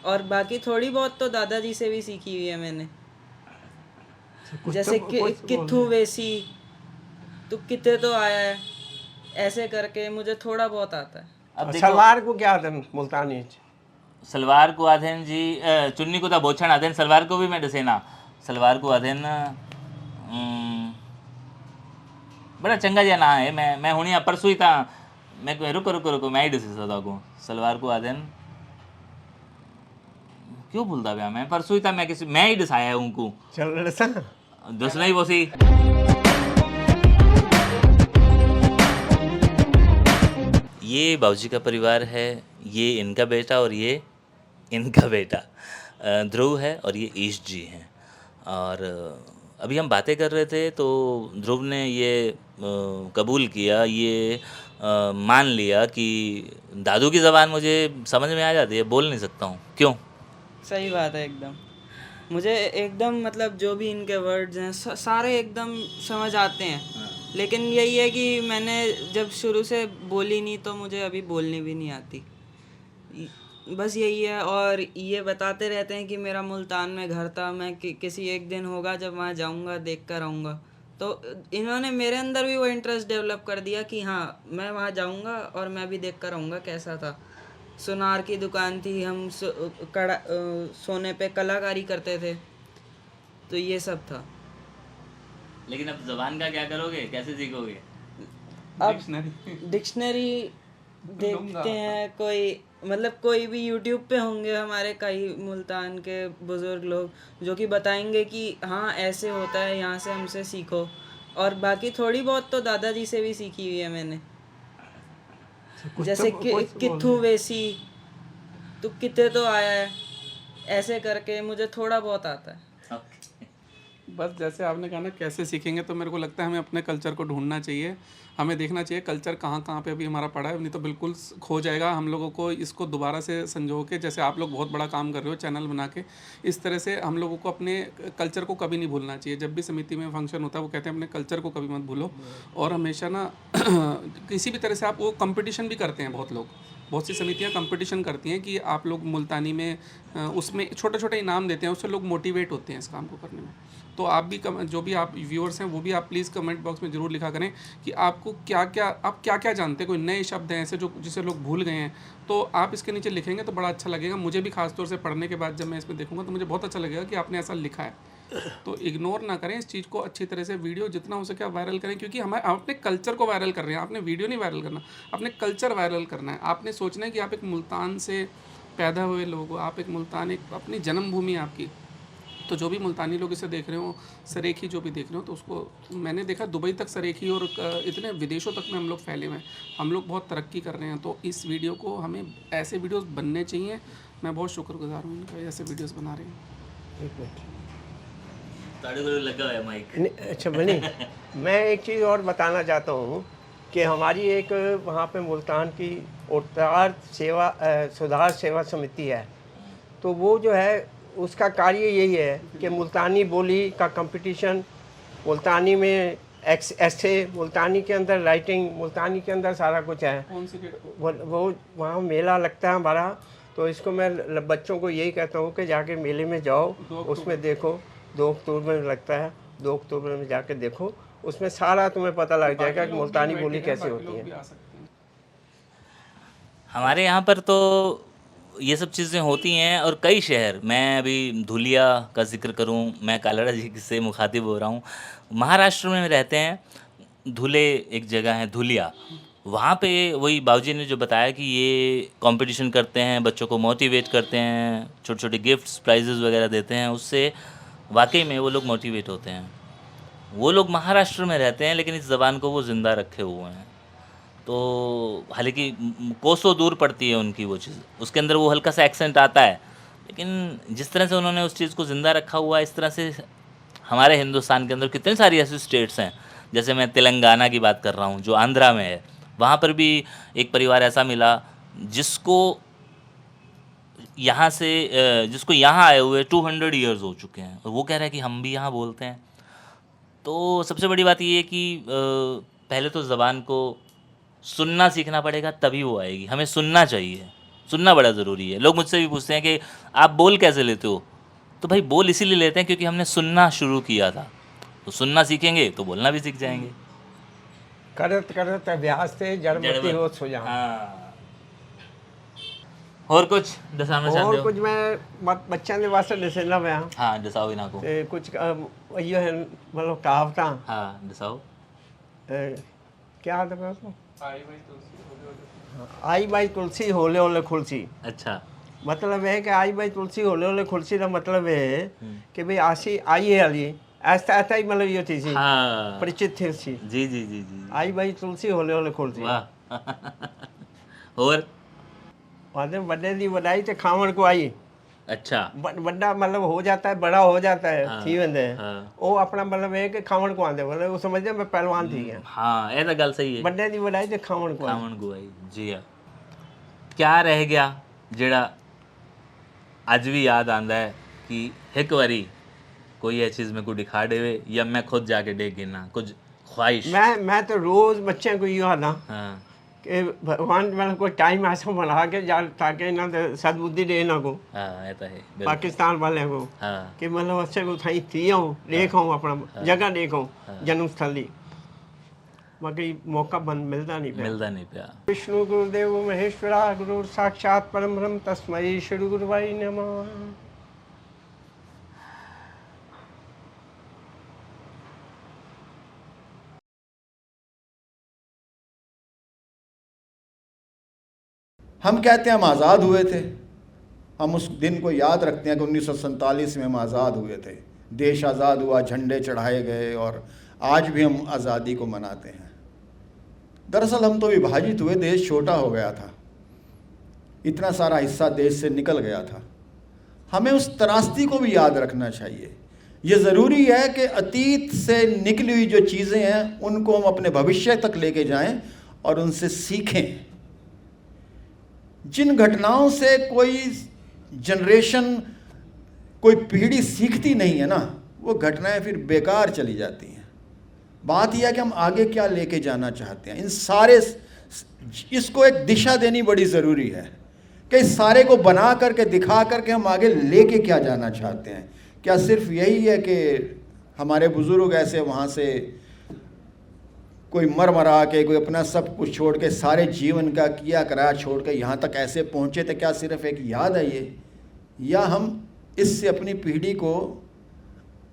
और बाकी थोड़ी बहुत तो दादाजी से भी सीखी हुई है मैंने, जैसे कि कित्थू वैसी, तू किते तो आया है, ऐसे करके मुझे थोड़ा बहुत आता है। अब देखो, सलवार को क्या आदम मुल्तानी सलवार को आधेन जी चुन्नी को तो बोछण आधेन, सलवार को भी मैं दसेना, सलवार को आधेन बड़ा चंगा जिहा ना है। मैं हुणी परसों ही था, मैं रुको मैं ही दसी सकता को सलवार को आधेन, क्यों भूलता गया मैं, परसों ही था, मैं ही दसाया उनको, चल रहा दसना ही वो सी। ये बाबूजी का परिवार है, ये इनका बेटा और ये इनका बेटा ध्रुव है और ये ईश जी हैं। और अभी हम बातें कर रहे थे तो ध्रुव ने ये कबूल किया, ये मान लिया कि दादू की ज़बान मुझे समझ में आ जाती है, बोल नहीं सकता हूँ। क्यों? सही बात है एकदम। मुझे एकदम मतलब जो भी इनके वर्ड्स हैं सारे एकदम समझ आते हैं। लेकिन यही है कि मैंने जब शुरू से बोली नहीं तो मुझे अभी बोलनी भी नहीं आती, बस यही है। और ये बताते रहते हैं कि मेरा मुल्तान में घर था, मैं किसी एक दिन होगा जब वहाँ जाऊँगा, देख कर आऊँगा। तो इन्होंने मेरे अंदर भी वो इंटरेस्ट डेवलप कर दिया कि हाँ मैं वहाँ जाऊँगा और मैं भी देख कर आऊँगा कैसा था। सुनार की दुकान थी, हम सोने पे कलाकारी करते थे, तो ये सब था। लेकिन अब ज़बान का क्या करोगे, कैसे सीखोगे? अब डिक्शनरी देखते हैं, कोई मतलब कोई भी यूट्यूब पे होंगे हमारे कई मुल्तान के बुज़ुर्ग लोग जो कि बताएंगे कि हाँ ऐसे होता है, यहाँ से हमसे सीखो। और बाकी थोड़ी बहुत तो दादाजी से भी सीखी हुई है मैंने, जैसे कि कित्थू वैसी, तू किते तो आया है, ऐसे करके मुझे थोड़ा बहुत आता है। बस जैसे आपने कहा ना कैसे सीखेंगे, तो मेरे को लगता है हमें अपने कल्चर को ढूंढना चाहिए, हमें देखना चाहिए कल्चर कहाँ कहाँ पे अभी हमारा पड़ा है, नहीं तो बिल्कुल खो जाएगा। हम लोगों को इसको दोबारा से संजो के, जैसे आप लोग बहुत बड़ा काम कर रहे हो चैनल बना के, इस तरह से हम लोगों को अपने कल्चर को कभी नहीं भूलना चाहिए। जब भी समिति में फंक्शन होता है वो कहते हैं अपने कल्चर को कभी मत भूलो। और हमेशा ना किसी भी तरह से आप वो कंपटीशन भी करते हैं, बहुत सी समितियां कंपटीशन करती हैं कि आप लोग मुल्तानी में उसमें छोटे छोटे इनाम देते हैं, उससे लोग मोटिवेट होते हैं इस काम को करने में। तो आप भी जो भी आप व्यूअर्स हैं वो भी आप प्लीज़ कमेंट बॉक्स में ज़रूर लिखा करें कि आपको क्या क्या जानते हैं, कोई नए शब्द हैं ऐसे जो जिसे लोग भूल गए हैं, तो आप इसके नीचे लिखेंगे तो बड़ा अच्छा लगेगा। मुझे भी खासतौर से पढ़ने के बाद जब मैं इसमें देखूंगा तो मुझे बहुत अच्छा लगेगा कि आपने ऐसा लिखा है। तो इग्नोर ना करें इस चीज़ को, अच्छी तरह से वीडियो जितना हो सके आप वायरल करें, क्योंकि हमारे अपने कल्चर को वायरल कर रहे हैं। आपने वीडियो नहीं वायरल करना, अपने कल्चर वायरल करना है। आपने सोचना है कि आप एक मुल्तान से पैदा हुए लोग हो, आप एक मुल्तान, एक अपनी जन्मभूमि आपकी। तो जो भी मुल्तानी लोग इसे देख रहे हो, सरेखी जो भी देख रहे हो, तो उसको मैंने देखा दुबई तक सरेखी और इतने विदेशों तक में हम लोग फैले हुए हैं, हम लोग बहुत तरक्की कर रहे हैं। तो इस वीडियो को हमें ऐसे वीडियोस बनने चाहिए। मैं बहुत शुक्रगुजार हूँ इनका, ऐसे वीडियोस बना रहे हैं। एक मिनट लगा है माइक। अच्छा बनी मैं एक चीज़ और बताना चाहता हूँ कि हमारी एक वहाँ पे मुल्तान की सुधार सेवा समिति है। तो वो जो है उसका कार्य यही है कि मुल्तानी बोली का कंपटीशन, मुल्तानी में ऐसे मुल्तानी के अंदर राइटिंग, मुल्तानी के अंदर सारा कुछ है। कौन सी डेट? वो वहाँ मेला लगता है हमारा। तो इसको मैं बच्चों को यही कहता हूँ कि जाके मेले में जाओ, उसमें देखो। 2 अक्टूबर में लगता है, 2 अक्टूबर में जाके देखो, उसमें सारा तुम्हें पता लग जाएगा कि मुल्तानी बोली कैसे होती है। हमारे यहाँ पर तो ये सब चीज़ें होती हैं, और कई शहर, मैं अभी धुलिया का जिक्र करूँ, मैं कालड़ा जी से मुखातिब हो रहा हूँ, महाराष्ट्र में रहते हैं। धुले एक जगह है धुलिया, वहाँ पे वही बाबूजी ने जो बताया कि ये कंपटीशन करते हैं, बच्चों को मोटिवेट करते हैं, छोटे छोटे गिफ्ट्स प्राइजेस वगैरह देते हैं, उससे वाकई में वो लोग मोटिवेट होते हैं। वो लोग महाराष्ट्र में रहते हैं लेकिन इस ज़बान को वो ज़िंदा रखे हुए हैं। तो हालांकि कोसों दूर पड़ती है उनकी वो चीज़, उसके अंदर वो हल्का सा एक्सेंट आता है, लेकिन जिस तरह से उन्होंने उस चीज़ को ज़िंदा रखा हुआ है, इस तरह से हमारे हिंदुस्तान के अंदर कितनी सारी ऐसी स्टेट्स हैं। जैसे मैं तेलंगाना की बात कर रहा हूँ जो आंध्रा में है, वहाँ पर भी एक परिवार ऐसा मिला जिसको यहाँ से जिसको यहाँ आए हुए 200 ईयर्स हो चुके हैं, और वो कह रहा है कि हम भी यहाँ बोलते हैं। तो सबसे बड़ी बात ये है कि पहले तो ज़बान को सुनना सीखना पड़ेगा, तभी वो आएगी। हमें सुनना चाहिए, सुनना बड़ा ज़रूरी है। लोग मुझसे भी पूछते हैं कि आप बोल कैसे लेते हो? तो भाई बोल इसीलिए लेते हैं क्योंकि हमने सुनना शुरू किया था। तो सुनना सीखेंगे तो बोलना भी सीख जाएंगे। करत करत अभ्यास से जड़मति हो सो जाओ। हाँ। और कुछ दसाना चाहते और हो? कुछ मैं बच्चों के वास्ते दसना मैं हाँ दसाओ इन्हां को। ते कुछ इयो है मतलब कहावत हाँ दसाओ। क्या था उसको? आई भाई तुलसी होले होले खुलसी। अच्छा। मतलब है कि आई भाई तुलसी होले होले खुलसी का मतलब है कि भाई आसी आई है अली ऐसा ऐसा ही मतलब ये थी सी हाँ परिचित थी उसकी जी जी जी जी। आई भाई तुलसी होले होले खुलसी। वाह। और आदे बड़े दी वडाई ते खावण को आई। अच्छा। बड़ा मतलब हो जाता है, बड़ा हो जाता है, हाँ, थी वेंदे हाँ। वो अपना मतलब है कि खावण को आंदे मतलब वो समझदे मैं पहलवान थी गया हाँ ये तो गल सही है। बड़े दी वडाई ते खावण को आई। खावण गुआई जी हाँ। क्या रह गया जेड़ा अज भी याद आंदा है कि एक बारी कोई ये चीज़ मेरे को दिखा देवे या मैं खुद जाके देख गिना कुछ ख्वाहिश? मैं तो रोज बच्चे को यो हादा हाँ कि भगवान मतलब कोई टाइम ऐसा बना के जा ताकि ना सद्बुद्धि दे ना को हाँ ये तो है बिल्कुल। पाकिस्तान वाले को हाँ कि मतलब अच्छे को थाई थी आऊँ देख आऊँ अपना जगह देख आऊँ जन्म स्थली बाकी मौका बंद मिलता नहीं पे। मिलता नहीं पिया। विष्णु गुरुदेव महेश्वरा गुरु साक्षात परम ब्रह्म तस्मै श्री गुरुवाई नमः। हम कहते हैं हम आज़ाद हुए थे, हम उस दिन को याद रखते हैं कि 1947 में हम आज़ाद हुए थे, देश आज़ाद हुआ, झंडे चढ़ाए गए और आज भी हम आज़ादी को मनाते हैं। दरअसल हम तो विभाजित हुए, देश छोटा हो गया था, इतना सारा हिस्सा देश से निकल गया था। हमें उस त्रासदी को भी याद रखना चाहिए। ये ज़रूरी है कि अतीत से निकली हुई जो चीज़ें हैं उनको हम अपने भविष्य तक लेके जाएं और उनसे सीखें। जिन घटनाओं से कोई जनरेशन, कोई पीढ़ी सीखती नहीं है ना, वो घटनाएं फिर बेकार चली जाती हैं। बात यह है कि हम आगे क्या लेके जाना चाहते हैं। इन सारे इसको एक दिशा देनी बड़ी ज़रूरी है कि इस सारे को बना करके दिखा करके हम आगे लेके क्या जाना चाहते हैं। क्या सिर्फ यही है कि हमारे बुज़ुर्ग ऐसे वहाँ से कोई मर मरा के, कोई अपना सब कुछ छोड़ के, सारे जीवन का किया कराया छोड़ के यहाँ तक ऐसे पहुँचे थे, क्या सिर्फ एक याद है ये, या हम इससे अपनी पीढ़ी को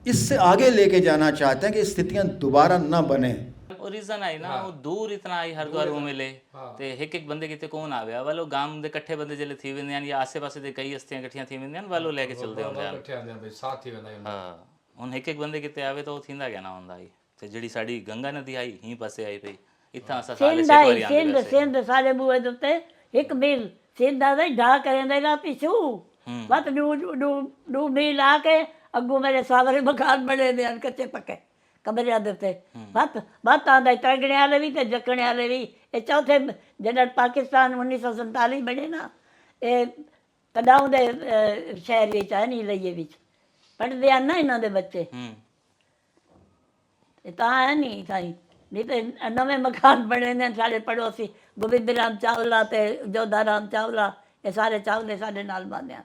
इससे आगे लेके जाना चाहते हैं कि स्थितियाँ दोबारा ना बने। और रीजन आई ना वो दूर इतना आई हरिद्वार वो मिले ते एक बंदे किते कौन आवे वालो गांव दे इकट्ठे बंदे जले थी वेंदे या आसे-पासे दे कई हस्तियां इकट्ठियां थी वेंदे वालो लेके चलदे होंदे हैं। इकट्ठे आंदे भाई साथ ही वेंदा हां हुन एक बंदे किते आवे तो थींदा क्या ना होंदा आई ते जेडी साडी गंगा नदी आई ही पासे आई पई इत्था असा साले से वारी आंदे सिंध सारे बूहे दे उत्ते एक मील सिंध दा ढा करेंदे ना पिछू बस दू मील आके अगू मेरे सावरे मकान बने ने कच्चे पक्के कमरे दे उत्ते बस आंदा तगड़े वाले भी ते जकड़े वाले भी ए चौथे जड़ा पाकिस्तान 1947 बने ना ए कदाऊ दे शहर विच है नहीं लइए विच पढ़दे आ ना इन्हां दे बच्चे तां है नहीं ताई नहीं तो नवे मकान बने ने साढ़े पड़ोसी गोविंद राम चावला ते जोधा राम चावला ये सारे चावले साढ़े नाल बांधे